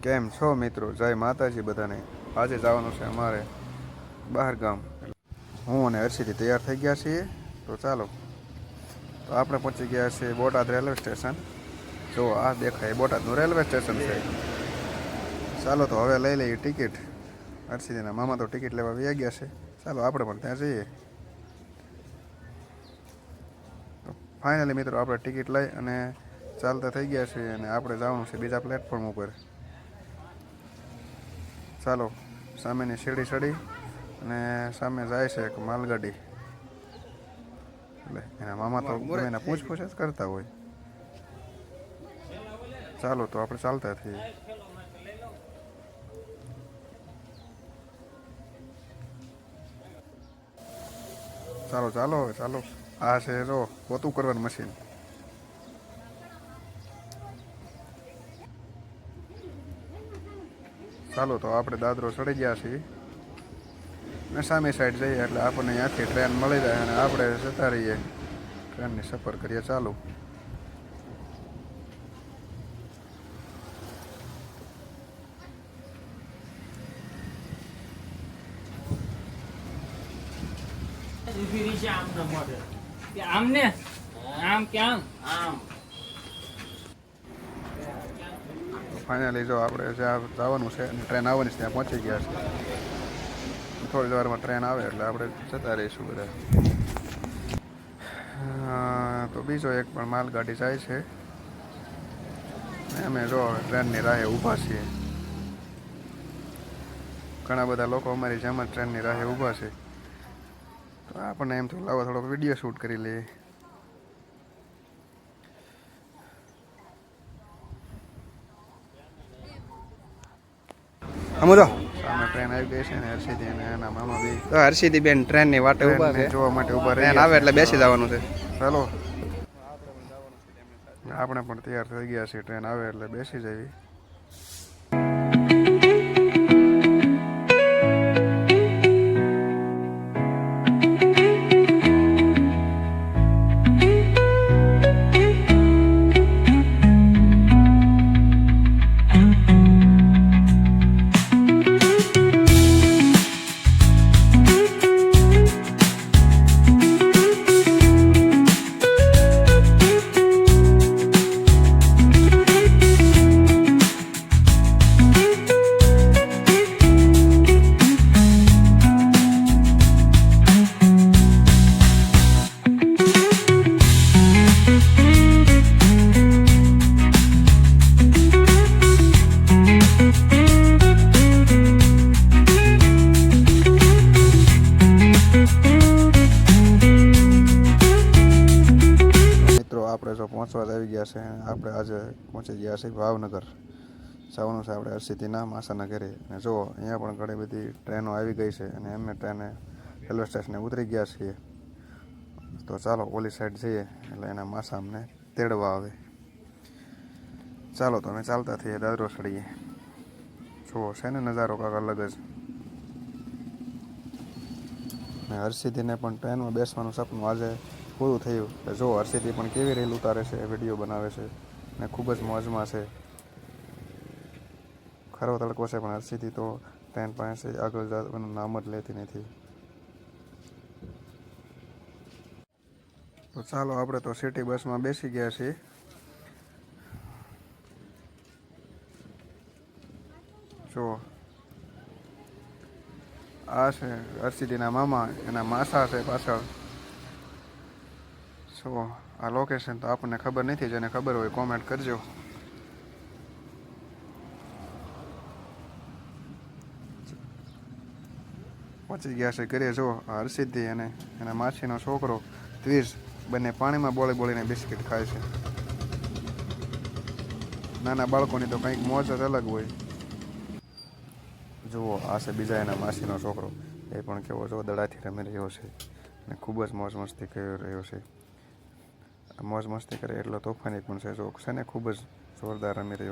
કેમ છો મિત્રો? જય માતાજી બધાને. આજે જવાનું છે અમારે બહાર ગામ. હું અને હર્ષિથી તૈયાર થઈ ગયા છીએ. તો ચાલો, તો આપણે પહોંચી ગયા છીએ બોટાદ રેલવે સ્ટેશન. જો આ દેખાય બોટાદનું રેલવે સ્ટેશન છે. ચાલો તો હવે લઈ લઈએ ટિકિટ. હર્ષિદીના મામા તો ટિકિટ લેવા વયા ગયા છે. ચાલો આપણે પણ ત્યાં જઈએ. તો ફાઇનલી મિત્રો આપણે ટિકિટ લઈ અને ચાલતા થઈ ગયા છીએ અને આપણે જવાનું છે બીજા પ્લેટફોર્મ ઉપર. ચાલો, સામેની સીડી ચડી અને સામે જાય છે એક માલગાડી. એટલે એના મામા તો એના પૂછપૂછ જ કરતા હોય. ચાલો તો આપણે ચાલતા થઈએ. ચાલો ચાલો હવે ચાલો. આ છે જો પોતું કરવાનું મશીન. ચાલો તો આપણે દાદરો ચડી ગયા છીએ ને સામે સાઈડ જઈએ એટલે આપણને ત્યાંથી ટ્રેન મળી જાય અને આપણે જતા રહીએ. ટ્રેનની સફર કરીએ ચાલુ. ફાઇનલી જો આપણે જ્યાં જવાનું છે અને ટ્રેન આવવાની છે ત્યાં પહોંચી ગયા છે. થોડી વારમાં ટ્રેન આવે એટલે આપણે જતા રહીશું બધા. તો બીજો એક પણ માલગાડી જાય છે. અમે જો ટ્રેનની રાહે ઊભા છીએ. ઘણા બધા લોકો અમારી જેમ જ ટ્રેનની રાહે ઊભા છે. તો આપણને એમ થયું લાવો થોડોક વિડીયો શૂટ કરી લઈએ. સમજો સામે ટ્રેન આવી ગઈ છે ને હર્ષિદી અને એના મામા બી હર્ષિદી બેન ટ્રેનની વાટે ઊભા છે, જોવા માટે ઊભા રહે. ટ્રેન આવે એટલે બેસી જવાનું છે. ચાલો આપણે પણ તૈયાર થઈ ગયા છીએ. ટ્રેન આવે એટલે બેસી જઈએ. આપણે જો પહોંચવા જ આવી ગયા છે. આપણે આજે પહોંચી ગયા છીએ ભાવનગર. જવાનું છે આપણે હર્ષિદીના માસાના ઘરે. અને જુઓ અહીંયા પણ ઘણી બધી ટ્રેનો આવી ગઈ છે અને અમે ટ્રેને રેલવે સ્ટેશને ઉતરી ગયા છીએ. તો ચાલો ઓલી સાઈડ જઈએ એટલે એના માસા અમને તેડવા આવે. ચાલો તો અમે ચાલતા થઈએ, દાદરો ચડીએ. જુઓ છે ને નજારો કાંક અલગ જ. ને હર્ષિદીને પણ ટ્રેનમાં બેસવાનું સપનું આજે પૂરું થયું. જો હર્ષિદી પણ કેવી રીલ ઉતારે છે, વિડીયો બનાવે છે ને ખૂબ જ મોજમાં છે. ખરો તડકો છે પણ હર્ષિદી તો ટ્રેન પાસે આગળ જવાનું નામ જ લેતી નથી. તો ચાલો આપણે તો સિટી બસમાં બેસી ગયા છીએ. જો આ છે હર્ષિદીના મામા, એના માસા છે પાછળ. જો આ લોકેશન તો આપણને ખબર નથી, જેને ખબર હોય કોમેન્ટ કરજો. પહોંચી ગયા છે ઘરે. જો આ હર્ષિદી અને એના માસીનો છોકરો ત્રીજ બંને પાણીમાં બોળી બોળીને બિસ્કિટ ખાય છે. નાના બાળકોની તો કંઈક મોજ જ અલગ હોય. જુઓ આ છે બીજા એના માસીનો છોકરો. એ પણ કેવો જો દડાથી રમી રહ્યો છે અને ખૂબ જ મોજ મસ્તી કરી રહ્યો છે. મોજ મસ્તી કરે એટલો તોફાની પણ છે. જો છે ને ખૂબ જ જોરદાર રમી રહ્યો છે.